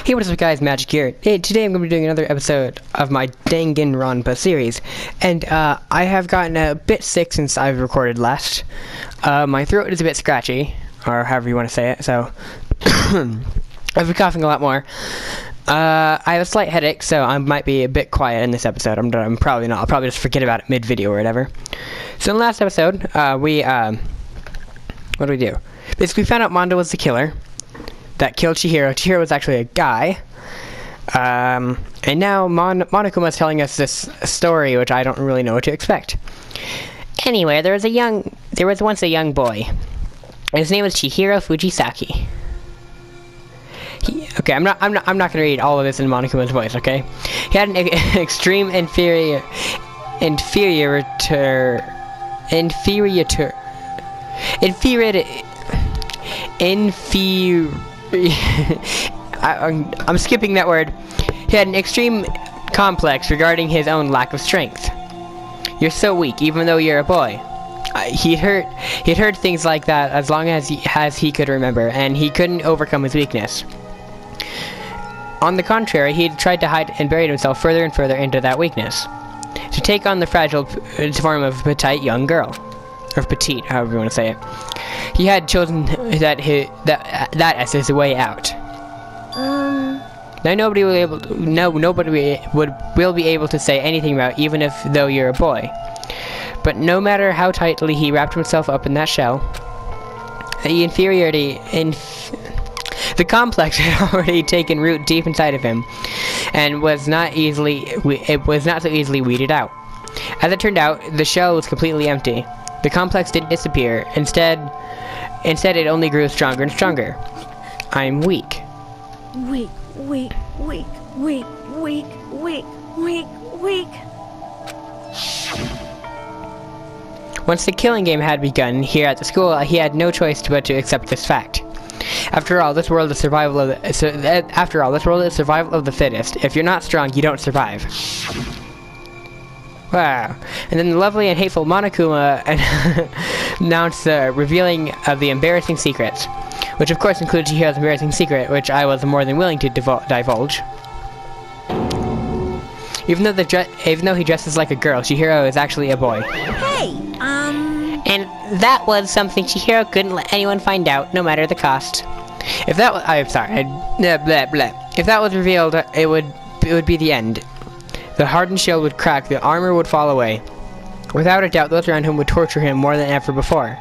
Hey, what is up guys, Magic here. Hey, today I'm going to be doing another episode of my Danganronpa series. And I have gotten a bit sick since I've recorded last. My throat is a bit scratchy, or however you want to say it, so I've been coughing a lot more. I have a slight headache, so I might be a bit quiet in this episode. I'm probably not. I'll probably just forget about it mid-video or whatever. So in the last episode, what do we do? Basically, we found out Mondo was the killer that killed Chihiro. Chihiro was actually a guy. And now Monokuma is telling us this story, which I don't really know what to expect. Anyway, there was once a young boy. And his name was Chihiro Fujisaki. Okay, I'm not gonna read all of this in Monokuma's voice, okay? He had an extreme inferiority. I'm skipping that word. He had an extreme complex regarding his own lack of strength. You're so weak, even though you're a boy. He'd heard things like that as long as he could remember, and he couldn't overcome his weakness. On the contrary, he tried to hide and buried himself further and further into that weakness, to take on the fragile form of a petite young girl, or petite, however you want to say it. He had chosen that as his way out. Now nobody will be able to say anything about, even though you're a boy. But no matter how tightly he wrapped himself up in that shell, the complex had already taken root deep inside of him, and was not so easily weeded out. As it turned out, the shell was completely empty. The complex didn't disappear. Instead, it only grew stronger and stronger. I'm weak. Weak. Once the killing game had begun here at the school, he had no choice but to accept this fact. After all, this world is survival of the fittest. If you're not strong, you don't survive. Wow. And then the lovely and hateful Monokuma announced the revealing of the embarrassing secrets, which of course includes Chihiro's embarrassing secret, which I was more than willing to divulge. Even though he dresses like a girl, Chihiro is actually a boy. Hey, And that was something Chihiro couldn't let anyone find out, no matter the cost. If that was, If that was revealed, it would be the end. The hardened shell would crack, the armor would fall away. Without a doubt, those around him would torture him more than ever before.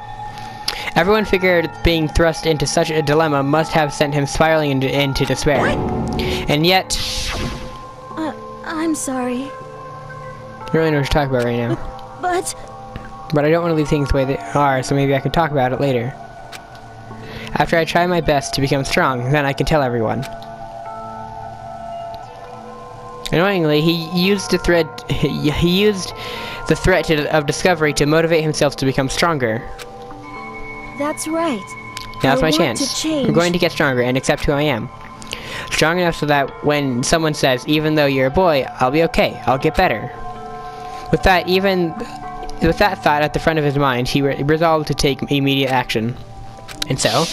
Everyone figured being thrust into such a dilemma must have sent him spiraling into despair. What? And yet... I'm sorry. I don't really know what to talk about right now. But I don't want to leave things the way they are, so maybe I can talk about it later. After I try my best to become strong, then I can tell everyone. Annoyingly, he used the threat of discovery to motivate himself to become stronger. that's right. Now's my I want chance. to change. I'm going to get stronger and accept who I am. Strong enough so that when someone says, even though you're a boy, I'll be okay, I'll get better. With that thought at the front of his mind, he resolved to take immediate action. And so,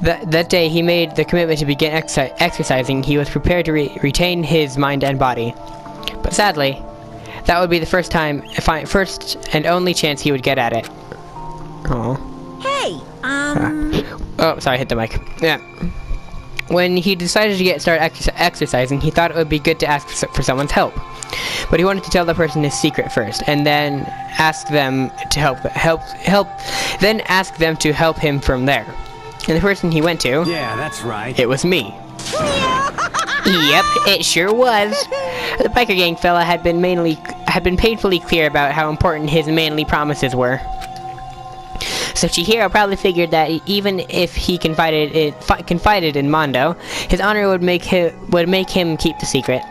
that day he made the commitment to begin exercising. He was prepared to retain his mind and body. But sadly, that would be the first and only chance he would get at it. Oh. Hey, Oh, sorry, I hit the mic. Yeah. When he decided to start exercising, he thought it would be good to ask for someone's help. But he wanted to tell the person his secret first, and then ask them to then ask them to help him from there. And the person he went to... Yeah, that's right. It was me. Yep, it sure was. The biker gang fella had been painfully clear about how important his manly promises were. So Chihiro probably figured that even if he confided in Mondo, his honor would make him keep the secret.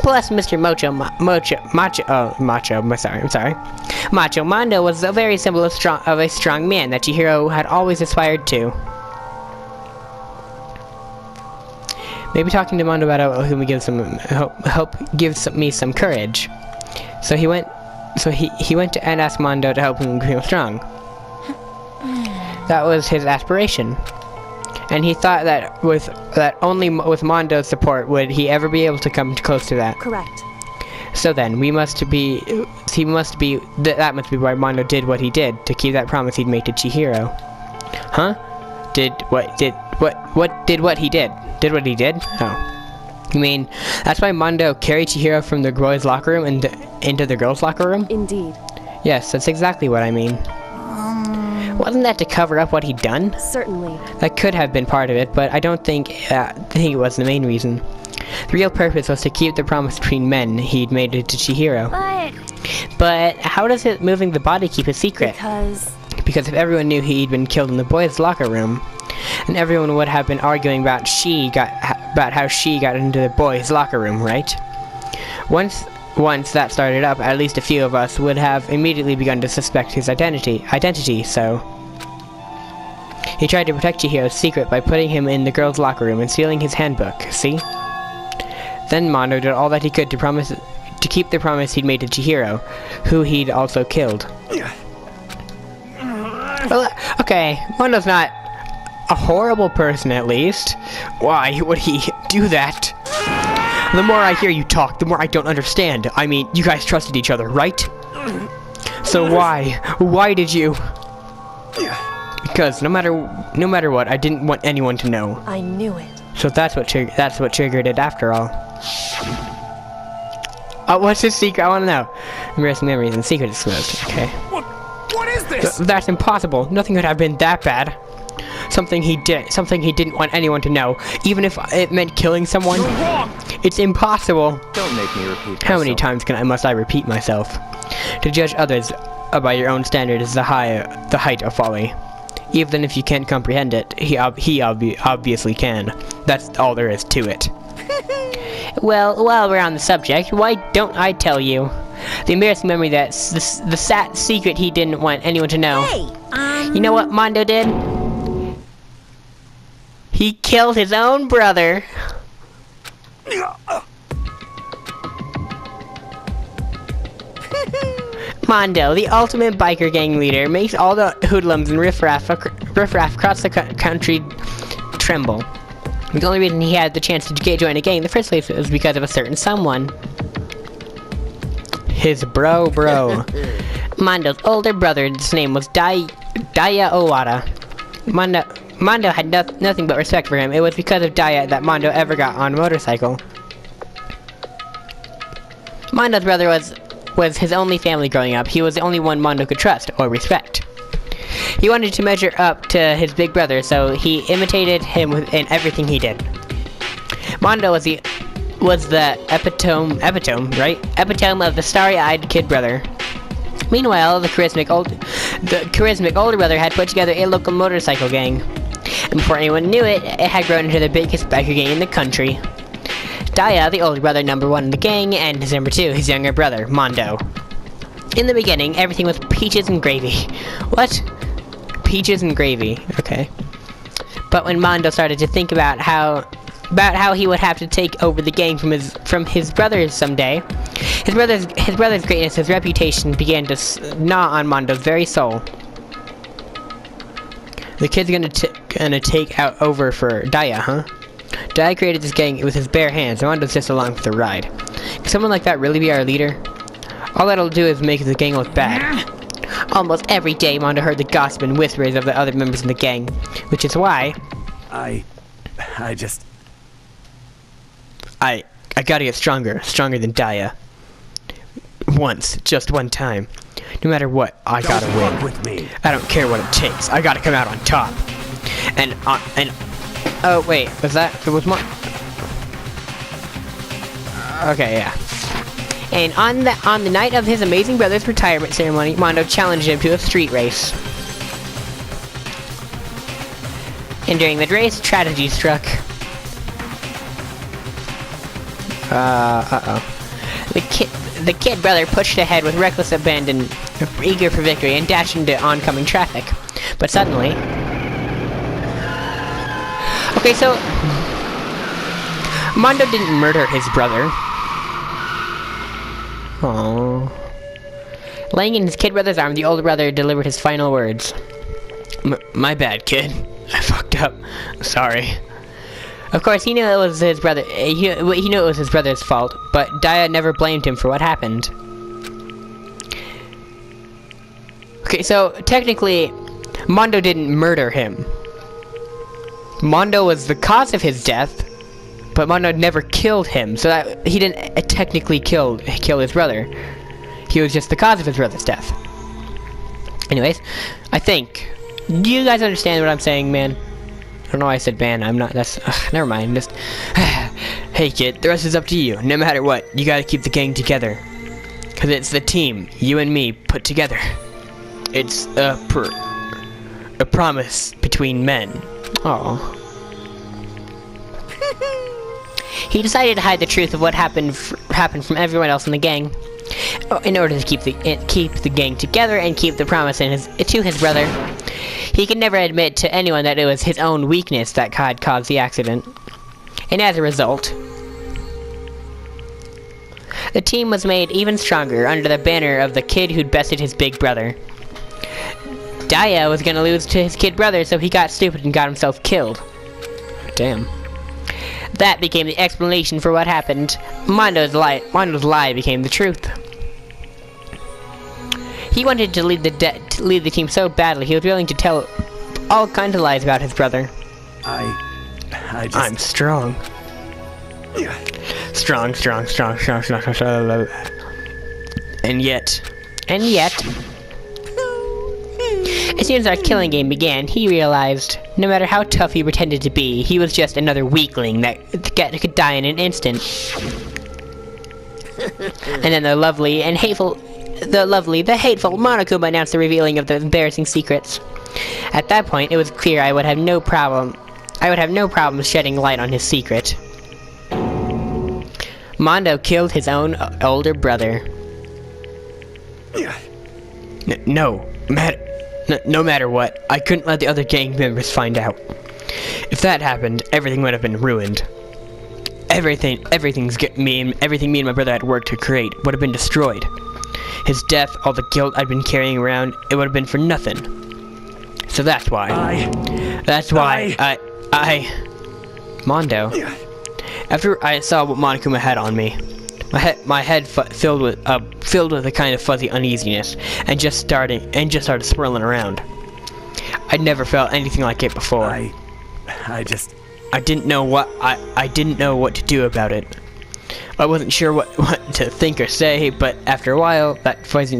Plus, Mr. Macho Mondo was a very symbol of a strong man that Chihiro had always aspired to. Maybe talking to Mondo about it will give me some courage. So he went and asked Mondo to help him become strong. That was his aspiration. And he thought that only with Mondo's support would he ever be able to come close to that. Correct. So then, that must be why Mondo did what he did, to keep that promise he'd made to Chihiro. Huh? Did what he did? Did what he did? Oh. You mean, that's why Mondo carried Chihiro from the boys' locker room into the girls' locker room? Indeed. Yes, that's exactly what I mean. Wasn't that to cover up what he'd done? Certainly. That could have been part of it, but I don't think it was the main reason. The real purpose was to keep the promise between men he'd made it to Chihiro. But how does moving the body keep a secret? Because if everyone knew he'd been killed in the boys' locker room, then everyone would have been arguing about how she got into the boys' locker room, right? Once that started up, at least a few of us would have immediately begun to suspect his identity, so... He tried to protect Chihiro's secret by putting him in the girls' locker room and stealing his handbook, see? Then Mondo did all that he could to keep the promise he'd made to Chihiro, who he'd also killed. Well, okay, Mondo's not a horrible person, at least. Why would he do that? The more I hear you talk, the more I don't understand. I mean, you guys trusted each other, right? So why? Why did you? Because no matter what, I didn't want anyone to know. I knew it. So that's what triggered it after all. Oh, what's his secret? I want to know. Embarrassing memories and secret exposed. Okay. What is this? That's impossible. Nothing could have been that bad. Something he didn't want anyone to know, even if it meant killing someone. You're wrong. It's impossible. Don't make me repeat myself. How many times must I repeat myself? To judge others by your own standard is the height of folly. Even if you can't comprehend it, he obviously can. That's all there is to it. Well, while we're on the subject, why don't I tell you? The embarrassing memory that's the secret he didn't want anyone to know. Hey, You know what Mondo did? He killed his own brother. Mondo, the ultimate biker gang leader, makes all the hoodlums and riffraff across the country tremble. The only reason he had the chance to join a gang in the first place was because of a certain someone. His bro. Mondo's older brother's name was Daya Owada. Mondo had nothing but respect for him. It was because of Daya that Mondo ever got on a motorcycle. Mondo's brother was his only family growing up. He was the only one Mondo could trust or respect. He wanted to measure up to his big brother, so he imitated him in everything he did. Mondo was the epitome of the starry-eyed kid brother. Meanwhile, the charismatic older brother had put together a local motorcycle gang. And before anyone knew it, it had grown into the biggest biker gang in the country. Daya, the older brother, number one in the gang, and his number two, his younger brother, Mondo. In the beginning, everything was peaches and gravy. What? Peaches and gravy. Okay. But when Mondo started to think about how he would have to take over the gang from his brothers someday, his brother's greatness, his reputation began to gnaw on Mondo's very soul. The kid's gonna take over for Daya, huh? Daya created this gang with his bare hands, and Mondo's just along for the ride. Can someone like that really be our leader? All that'll do is make the gang look bad. Almost every day, Mondo heard the gossip and whispers of the other members in the gang, which is why... I gotta get stronger than Daya. Just one time. No matter what, I gotta win. With me. I don't care what it takes. I gotta come out on top. And oh wait, there was more? Okay, yeah. And on the night of his amazing brother's retirement ceremony, Mondo challenged him to a street race. And during the race, tragedy struck. The kid brother pushed ahead with reckless abandon, eager for victory, and dashed into oncoming traffic. But suddenly... Okay, so... Mondo didn't murder his brother. Aww. Laying in his kid brother's arm, the older brother delivered his final words. My bad, kid. I fucked up. Sorry. Of course, he knew it was his brother. He knew it was his brother's fault, but Daya never blamed him for what happened. Okay, so technically, Mondo didn't murder him. Mondo was the cause of his death, but Mondo never killed him, so that he didn't technically kill his brother. He was just the cause of his brother's death. Anyways, I think. Do you guys understand what I'm saying, man? I don't know why I said man. I'm not. That's. Never mind. Just. Hey, kid. The rest is up to you. No matter what, you gotta keep the gang together. Cause it's the team, you and me, put together. It's a promise between men. Oh. He decided to hide the truth of what happened from everyone else in the gang, in order to keep the gang together and keep the promise to his brother. He could never admit to anyone that it was his own weakness that had caused the accident. And as a result, the team was made even stronger under the banner of the kid who'd bested his big brother. Daya was gonna lose to his kid brother, so he got stupid and got himself killed. Damn. That became the explanation for what happened. Mondo's lie became the truth. He wanted to lead the team so badly, he was willing to tell all kinds of lies about his brother. I'm strong. Strong. And yet, as soon as our killing game began, he realized, no matter how tough he pretended to be, he was just another weakling that could die in an instant. And then the hateful Monokuma announced the revealing of the embarrassing secrets. At that point, it was clear I would have no problem shedding light on his secret. Mondo killed his own older brother. No matter what, I couldn't let the other gang members find out. If that happened, everything would have been ruined. Everything me and my brother had worked to create would have been destroyed. His death, all the guilt I'd been carrying around, it would have been for nothing. So that's why. Mondo. After I saw what Monokuma had on me, my head filled with a kind of fuzzy uneasiness, and just started swirling around. I'd never felt anything like it before. I didn't know what to do about it. I wasn't sure what to think or say, but after a while, that fuzzy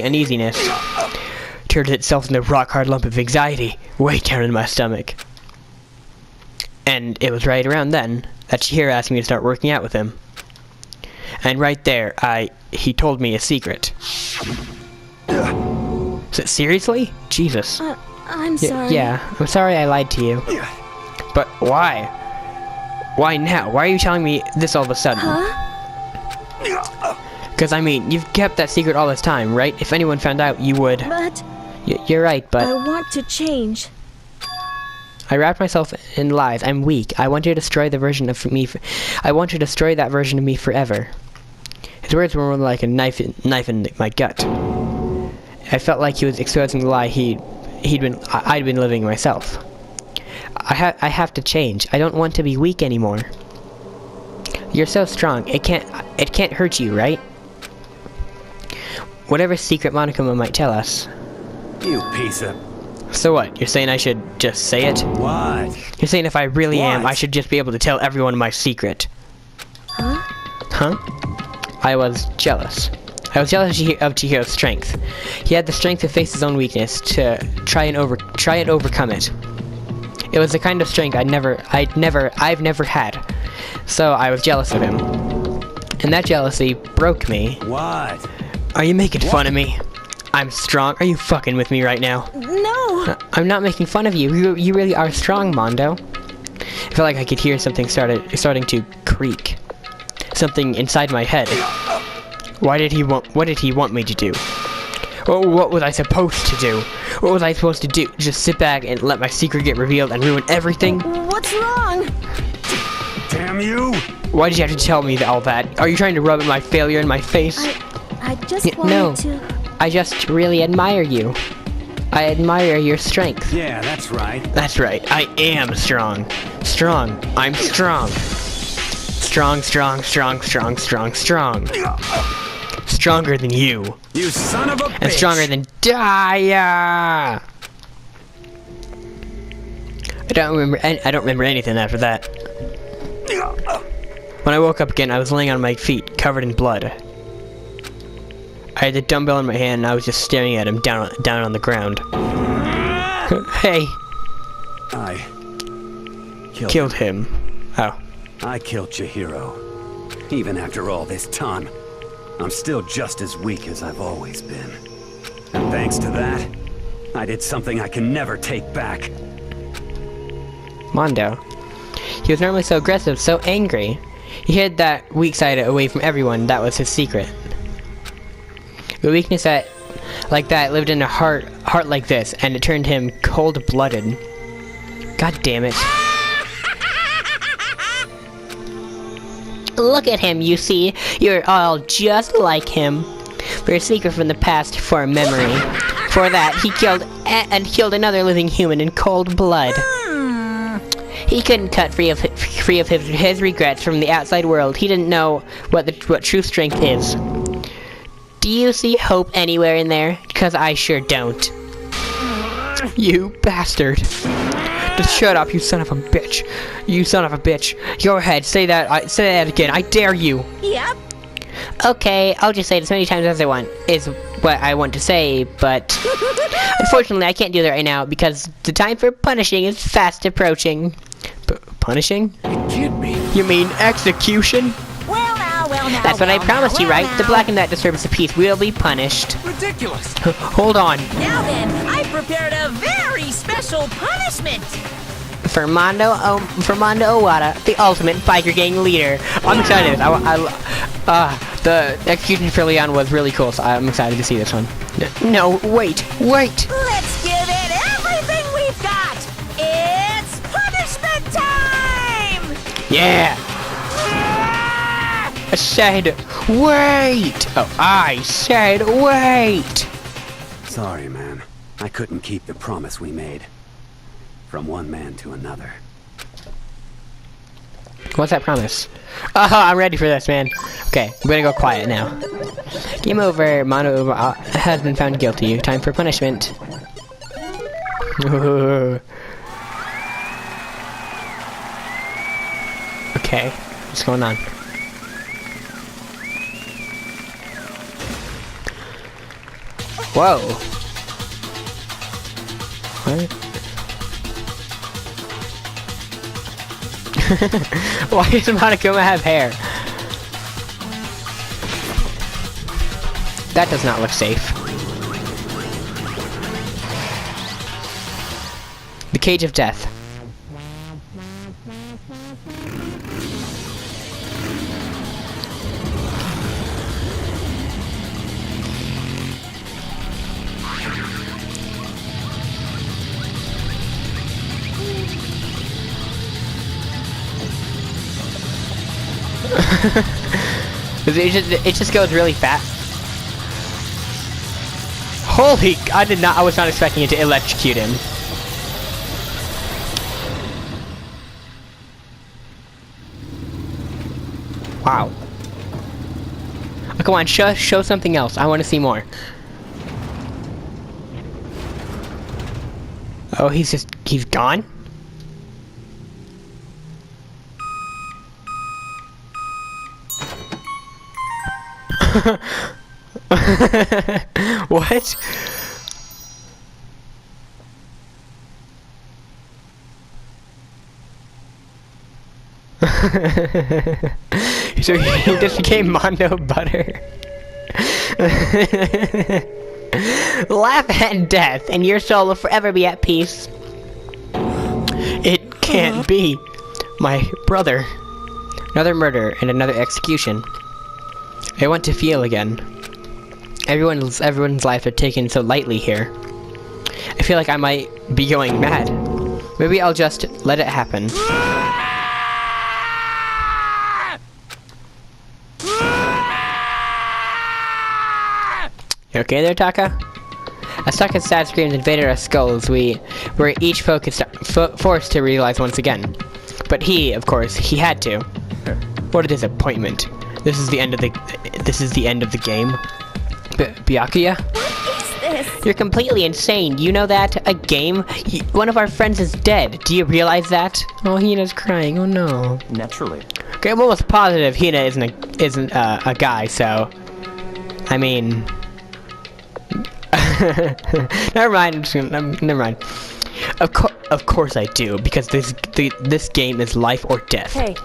uneasiness turned itself into a rock-hard lump of anxiety way down in my stomach. And it was right around then that Chihiro asked me to start working out with him. And right there, he told me a secret. Seriously? Jesus. I'm sorry. Yeah, I'm sorry I lied to you. But why? Why now? Why are you telling me this all of a sudden? Huh? Because, I mean, you've kept that secret all this time, right? If anyone found out, you would... But... You're right, but... I want to change. I wrapped myself in lies. I'm weak. I want to destroy the version of me... I want to destroy that version of me forever. His words were more like a knife in my gut. I felt like he was exposing the lie I'd been living myself. I have to change. I don't want to be weak anymore. You're so strong. It can't hurt you, right? Whatever secret Monokuma might tell us. You piece of... So what? You're saying I should just say it? What? You're saying if I really am, I should just be able to tell everyone my secret. Huh? Huh? I was jealous. I was jealous of Chihiro's strength. He had the strength to face his own weakness, to try and overcome it. It was the kind of strength I've never had. So I was jealous of him. And that jealousy broke me. What? Are you making fun of me? I'm strong. Are you fucking with me right now? No! I'm not making fun of you. You really are strong, Mondo. I felt like I could hear something starting to creak. Something inside my head. What did he want me to do? Oh, what was I supposed to do? What was I supposed to do? Just sit back and let my secret get revealed and ruin everything? What's wrong? Damn you! Why did you have to tell me all that? Are you trying to rub my failure in my face? I just wanted to... I just really admire you. I admire your strength. Yeah, that's right. That's right, I am strong. Strong, I'm strong. Strong, strong, strong, strong, strong, strong. Stronger than you. You son of a bitch! And stronger than Daya! I don't remember anything after that. When I woke up again, I was laying on my feet, covered in blood. I had the dumbbell in my hand and I was just staring at him down on the ground. Hey! I Killed him. Oh. I killed Chihiro. Even after all this time, I'm still just as weak as I've always been. And thanks to that, I did something I can never take back. Mondo. He was normally so aggressive, so angry. He hid that weak side away from everyone. That was his secret. The weakness like that lived in a heart like this, and it turned him cold-blooded. God damn it. Look at him, you see. You're all just like him. For a secret from the past, for a memory. For that, he killed another living human in cold blood. He couldn't cut free of his regrets from the outside world. He didn't know what true strength is. Do you see hope anywhere in there? Because I sure don't. You bastard. Just shut up, you son of a bitch. You son of a bitch. Go ahead, say that again. I dare you. Yep. Okay, I'll just say it as many times as I want, is what I want to say, but unfortunately I can't do that right now because the time for punishing is fast approaching. Punishing? You kid me. You mean execution? Well now. That's what I promised you, right? The blackened that disturbs the peace will be punished. Ridiculous. Hold on. Now then, I prepared a very special punishment. For Mondo Owada, the ultimate biker gang leader. I'm excited. The execution for Leon was really cool, so I'm excited to see this one. No, wait. Let's give it everything we've got. It's punishment time. Yeah. I said, wait. Oh, I said, wait. Sorry, man. I couldn't keep the promise we made. From one man to another. What's that promise? Oh, I'm ready for this, man. Okay, I'm gonna go quiet now. Game over. Mono has been found guilty. Time for punishment. Okay, what's going on? Whoa. What? Why does Monokuma have hair? That does not look safe. The Cage of Death. It just goes really fast. Holy! I was not expecting it to electrocute him. Wow. Oh, come on, show something else. I want to see more. Oh, he's gone? What? So he just became Mondo Butter. Laugh at death, and your soul will forever be at peace. It can't be. My brother. Another murder and another execution. I want to feel again. Everyone's lives are taken so lightly here. I feel like I might be going mad. Maybe I'll just let it happen. You okay there, Taka? A second sad screams invaded our skulls. We were each forced to realize once again. But he, of course, he had to. What a disappointment. This is the end of the game. Byakuya? What is this? You're completely insane. You know that? A game? One of our friends is dead. Do you realize that? Oh, Hina's crying. Oh no. Naturally. Okay, I'm almost positive Hina isn't a guy, so I mean never mind. Never mind. Of course I do, because this game is life or death. Hey.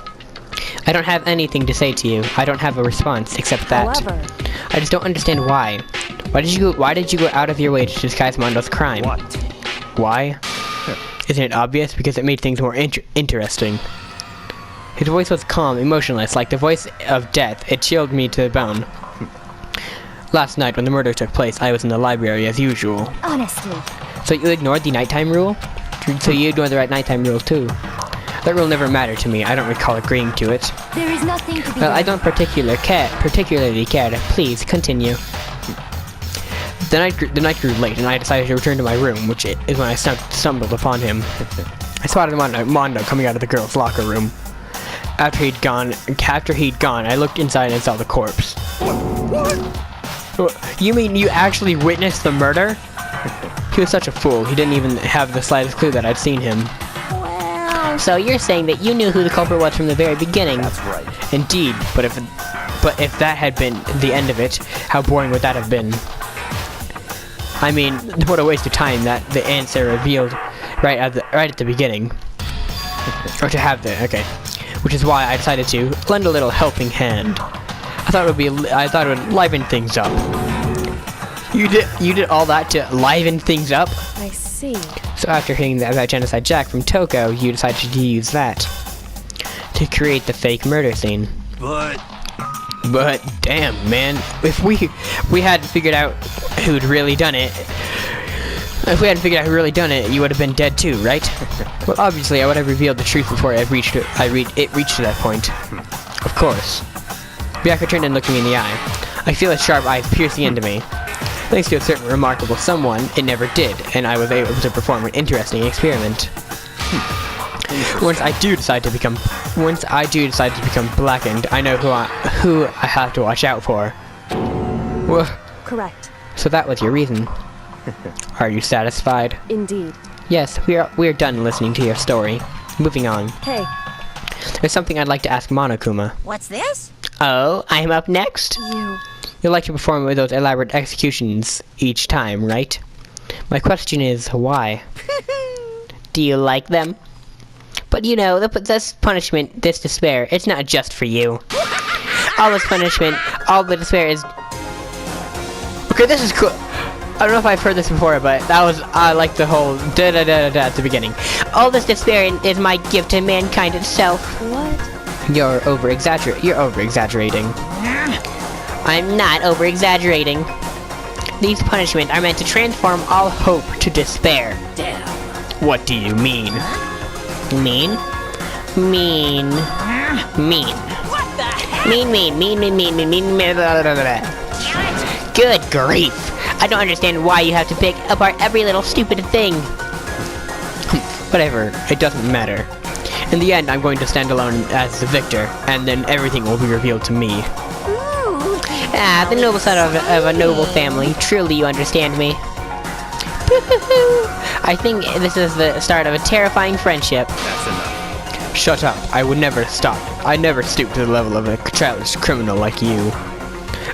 I don't have anything to say to you. I don't have a response except that. However. I just don't understand why. Why did you go out of your way to disguise Mondo's crime? What? Why? Isn't it obvious? Because it made things more interesting. His voice was calm, emotionless, like the voice of death. It chilled me to the bone. Last night, when the murder took place, I was in the library as usual. Honestly. So you ignored the nighttime rule? So you ignored the nighttime rule too? That rule never mattered to me. I don't recall agreeing to it. There is nothing to be Well, I done. don't particularly care. Please, continue. The night grew late, and I decided to return to my room, which is when I stumbled upon him. I spotted Mondo coming out of the girls' locker room. After he'd gone, I looked inside and saw the corpse. What? You mean you actually witnessed the murder? He was such a fool. He didn't even have the slightest clue that I'd seen him. Well, So you're saying that you knew who the culprit was from the very beginning? That's right. Indeed, but if that had been the end of it, how boring would that have been? I mean, what a waste of time that the answer revealed right at the beginning. Or to have okay. Which is why I decided to lend a little helping hand. I thought it would liven things up. You did all that to liven things up? I see. So after hearing that Genocide Jack from Toko, you decided to use that to create the fake murder scene. But damn, man, if we hadn't figured out who'd really done it, you would have been dead too, right? Well, obviously, I would have revealed the truth before it reached to that point. Of course. Byakuya turned and looked me in the eye. I feel its sharp eyes piercing into me. Thanks to a certain remarkable someone, it never did, and I was able to perform an interesting experiment. Once I do decide to become blackened, I know who I have to watch out for. Well, Correct. so that was your reason. Are you satisfied? Indeed. Yes, we are done listening to your story. Moving on. Hey, There's something I'd like to ask Monokuma. What's this? Oh, I'm up next? you. You like to perform with those elaborate executions each time, right? My question is, why? Do you like them? But you know, this punishment, this despair, it's not just for you. All this punishment, all the despair is... Okay, this is cool. I don't know if I've heard this before, but that was, I like the whole da-da-da-da-da at the beginning. All this despair is my gift to mankind itself. What? You're over-exaggerating. I'm not over-exaggerating. These punishments are meant to transform all hope to despair. Damn. What do you mean? Mean? Mean. Mean. What the heck? Mean. Blah, blah, blah, blah. Good grief. I don't understand why you have to pick apart every little stupid thing. Whatever, it doesn't matter. In the end, I'm going to stand alone as the victor, and then everything will be revealed to me. Ooh. Ah, the noble son of a noble family. Truly, you understand me. I think this is the start of a terrifying friendship. That's enough. Shut up. I would never stop. I never stoop to the level of a childish criminal like you.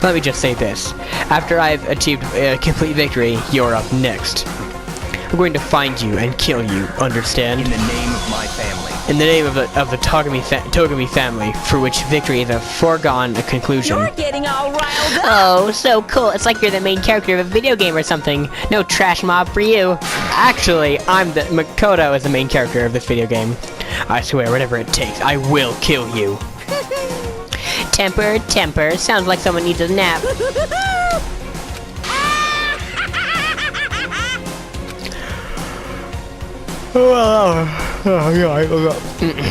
Let me just say this. After I've achieved a complete victory, you're up next. I'm going to find you and kill you, understand? In the name of my family. In the name of the Togami family, for which victory is a foregone conclusion. You're getting all riled up. Oh, so cool. It's like you're the main character of a video game or something. No trash mob for you. Actually, Makoto is the main character of this video game. I swear, whatever it takes, I will kill you. Temper. Sounds like someone needs a nap.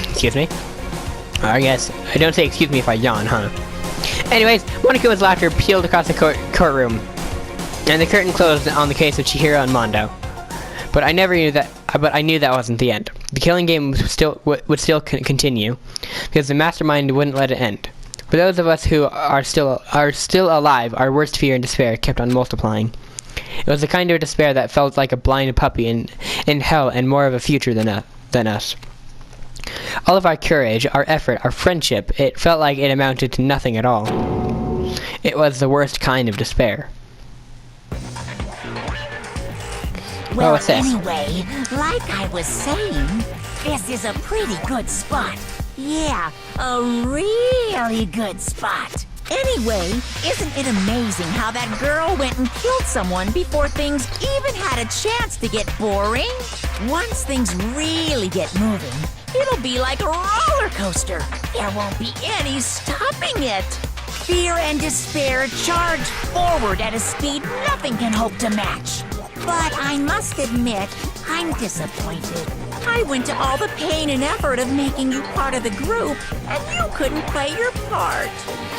Excuse me? I guess. I don't say excuse me if I yawn, huh? Anyways, Monokuma's laughter peeled across the courtroom. And the curtain closed on the case of Chihiro and Mondo. But I never knew that. But I knew that wasn't the end. The killing game would still continue, because the mastermind wouldn't let it end. For those of us who are still alive, our worst fear and despair kept on multiplying. It was the kind of despair that felt like a blind puppy in hell and more of a future than us. All of our courage, our effort, our friendship, it felt like it amounted to nothing at all. It was the worst kind of despair. Well, what's this? anyway, like I was saying, this is a pretty good spot. Yeah, a really good spot. Anyway, isn't it amazing how that girl went and killed someone before things even had a chance to get boring? Once things really get moving, it'll be like a roller coaster. There won't be any stopping it. Fear and despair charge forward at a speed nothing can hope to match. But I must admit, I'm disappointed. I went to all the pain and effort of making you part of the group, and you couldn't play your part.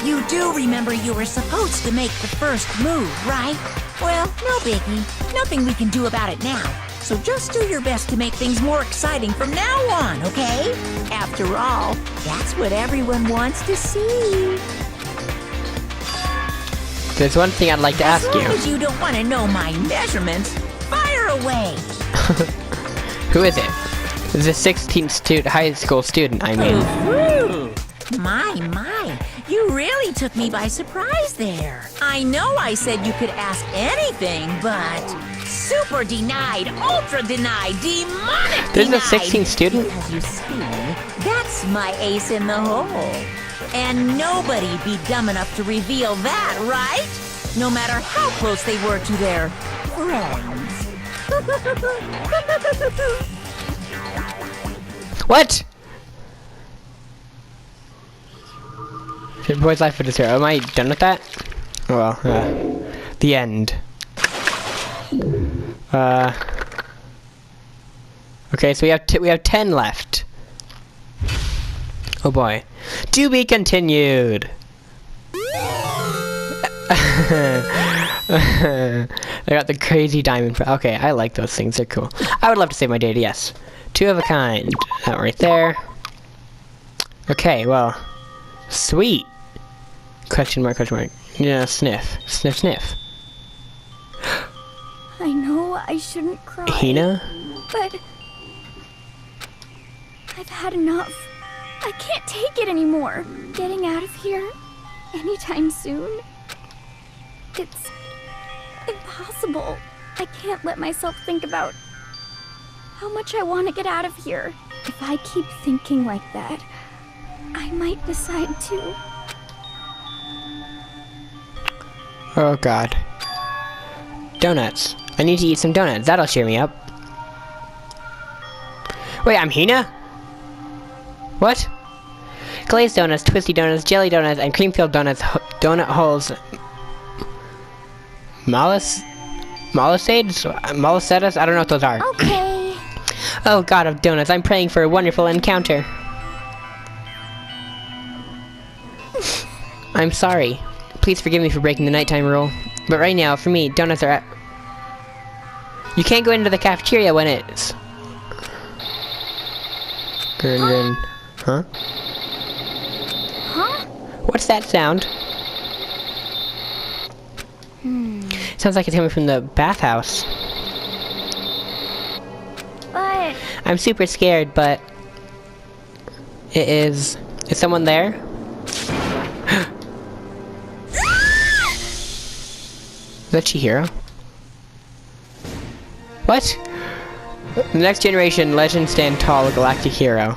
You do remember you were supposed to make the first move, right? Well, no biggie. Nothing we can do about it now. So just do your best to make things more exciting from now on, okay? After all, that's what everyone wants to see. There's one thing I'd like to ask you. As long as you don't want to know my measurements, fire away. Who is it? It's a 16th high school student, I mean. Ooh. My, you really took me by surprise there. I know I said you could ask anything, but super denied, ultra denied, demonic There's denied. a 16th student? Because you see, that's my ace in the hole. And nobody'd be dumb enough to reveal that, right? No matter how close they were to their friends. What? Your boy's life with zero. Am I done with that? Well, the end. Okay, so we have 10 left. Oh boy. To be continued. I got the crazy diamond. Okay, I like those things. They're cool. I would love to save my data, yes. 2 of a kind. That right there. Okay, well. Sweet. Question mark, question mark. Yeah, sniff. Sniff, sniff. I know I shouldn't cry. Hina? But I've had enough. I can't take it anymore. Getting out of here anytime soon. It's impossible. I can't let myself think about how much I want to get out of here. If I keep thinking like that, I might decide to. Oh god. Donuts. I need to eat some donuts. That'll cheer me up. Wait, I'm Hina? What? Glazed donuts, twisty donuts, jelly donuts, and cream-filled donuts, donut holes. Mollisetas? I don't know what those are. Okay. Oh god of donuts, I'm praying for a wonderful encounter. I'm sorry. Please forgive me for breaking the nighttime rule. But right now, for me, donuts are You can't go into the cafeteria when it's... Grin. Huh? Huh? What's that sound? Sounds like it's coming from the bathhouse. But I'm super scared, but... It is... Is someone there? Is that Chihiro? What? The next generation, legend stand tall, a galactic hero.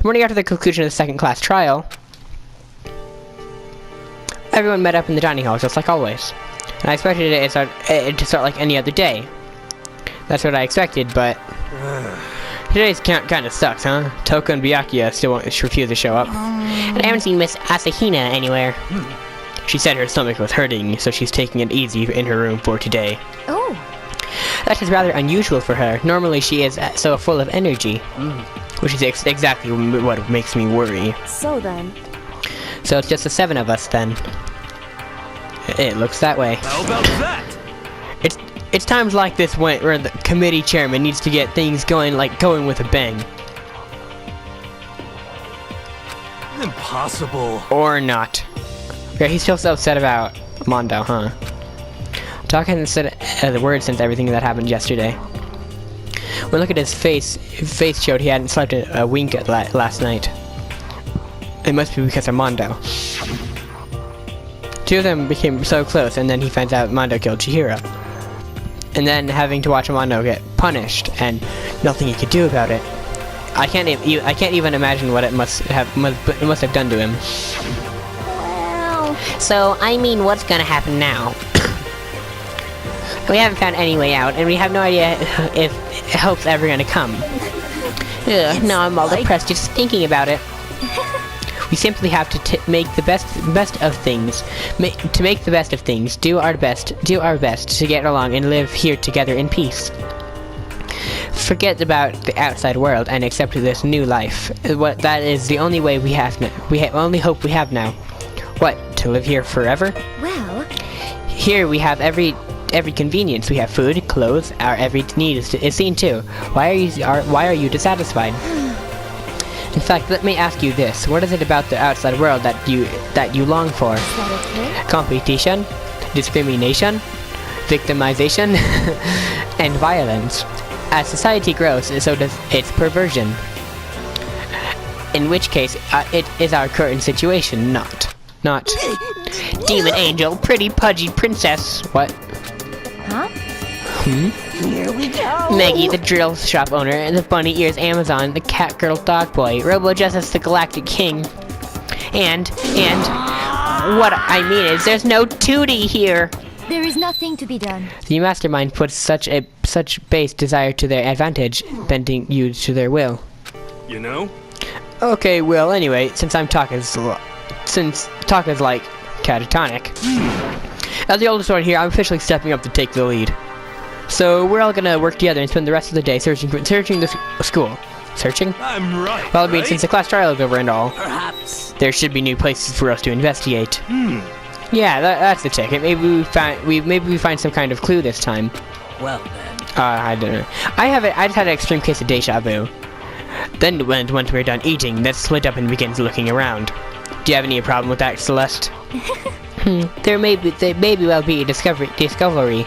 Morning after the conclusion of the second class trial, everyone met up in the dining hall, just like always. And I expected it to start like any other day. That's what I expected, but... Today's kind of sucks, huh? Toka and Byakuya still refuse to show up. And I haven't seen Miss Asahina anywhere. She said her stomach was hurting, so she's taking it easy in her room for today. oh, That is rather unusual for her. Normally she is so full of energy. Which is exactly what makes me worry. so then. So it's just the 7 of us then. It looks that way. How about that? It's times like this where the committee chairman needs to get things going with a bang. Impossible. Or not. Yeah, he's still so upset about Mondo, huh? Doc hasn't said the word since everything that happened yesterday. When I look at his face showed he hadn't slept a wink last night. It must be because of Mondo. 2 of them became so close, and then he finds out Mondo killed Chihiro. And then having to watch Mondo get punished, and nothing he could do about it. I can't even imagine what it must have done to him. Well, So, I mean, what's gonna happen now? We haven't found any way out, and we have no idea if help's ever gonna come. Ugh, now I'm all depressed just thinking about it. We simply have to make the best of things. To make the best of things, do our best to get along and live here together in peace. Forget about the outside world and accept this new life. That is the only way we have now. Only hope we have now. What? To live here forever? well, Here we have every convenience. We have food, clothes. Our every need is seen too. Why are you dissatisfied? In fact, let me ask you this: what is it about the outside world that you long for? is that okay? Competition, discrimination, victimization, and violence. As society grows, so does its perversion. In which case, it is our current situation, not. Demon angel, pretty pudgy princess. What? Huh? Here we go. Maggie, the drill shop owner, and the bunny ears Amazon, the cat girl dog boy, Robo Justice, the galactic king. And what I mean is, there's no Tootie here. There is nothing to be done. The mastermind puts such base desire to their advantage, bending you to their will. You know? Okay, well, anyway, since talk is like catatonic, as the oldest one here, I'm officially stepping up to take the lead. So we're all gonna work together and spend the rest of the day searching the school. Searching? I'm right. Well, I mean, since the class trial is over and all, Perhaps. there should be new places for us to investigate. Yeah, that's the ticket. Maybe we find some kind of clue this time. Well then. I don't know. I just had an extreme case of deja vu. Then once we're done eating, let's split up and begin looking around. Do you have any problem with that, Celeste? There may well be a discovery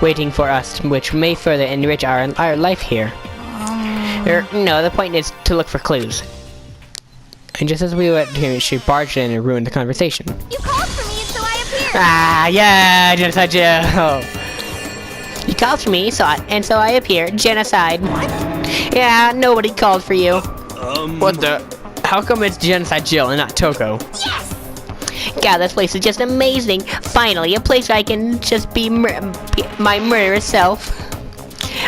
waiting for us, which may further enrich our life here. No, the point is to look for clues. And just as we went here, she barged in and ruined the conversation. You called for me, and so I appeared. Ah, yeah, Genocide Jill. You called for me, and so I appeared. Genocide. Yeah, nobody called for you. What the? How come it's Genocide Jill and not Toko? Yes! God, this place is just amazing. Finally, a place where I can just be my murderous self.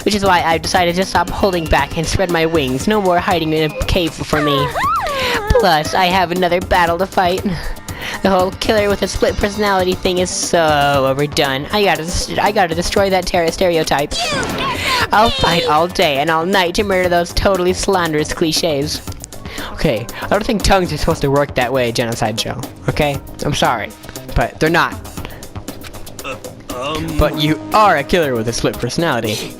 Which is why I've decided to stop holding back and spread my wings. No more hiding in a cave for me. Plus, I have another battle to fight. The whole killer with a split personality thing is so overdone. I gotta destroy that stereotype. I'll fight all day and all night to murder those totally slanderous cliches. Okay, I don't think tongues are supposed to work that way, Genocide Joe. Okay? I'm sorry, but they're not. But you are a killer with a split personality.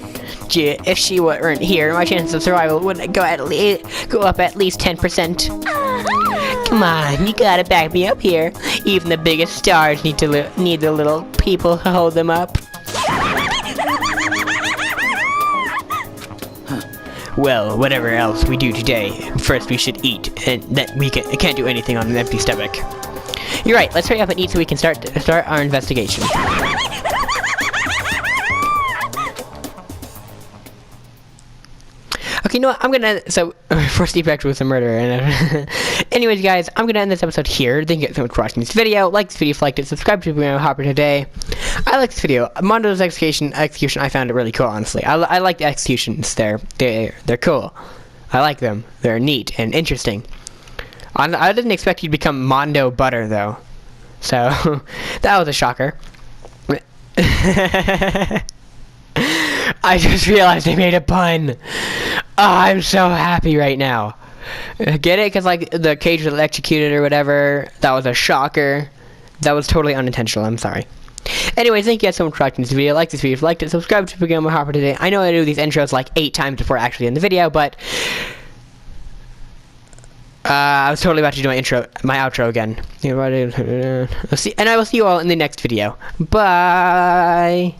Gee, if she weren't here, my chances of survival would go up at least 10%. Come on, you gotta back me up here. Even the biggest stars need the little people to hold them up. Well, whatever else we do today, first we should eat, and that we can't do anything on an empty stomach. You're right. Let's hurry up and eat so we can start our investigation. Okay, you know what? I'm gonna first defect was a murder, and anyways, guys, I'm gonna end this episode here. Thank you guys so much for watching this video. Like this video if you liked it. Subscribe to Bruno Hopper today. I like this video. Mondo's execution. I found it really cool. Honestly, I like the executions. They're cool. I like them. They're neat and interesting. I didn't expect you to become Mondo Butter though, so that was a shocker. I just realized I made a pun. Oh, I'm so happy right now. Get it? Because, like, the cage was electrocuted or whatever. That was a shocker. That was totally unintentional. I'm sorry. Anyway, thank you guys so much for watching this video. Like this video if you liked it. Subscribe to become a Hopper today. I know I do these intros like 8 times before actually in the video, but I was totally about to do my outro again. And I will see you all in the next video. Bye.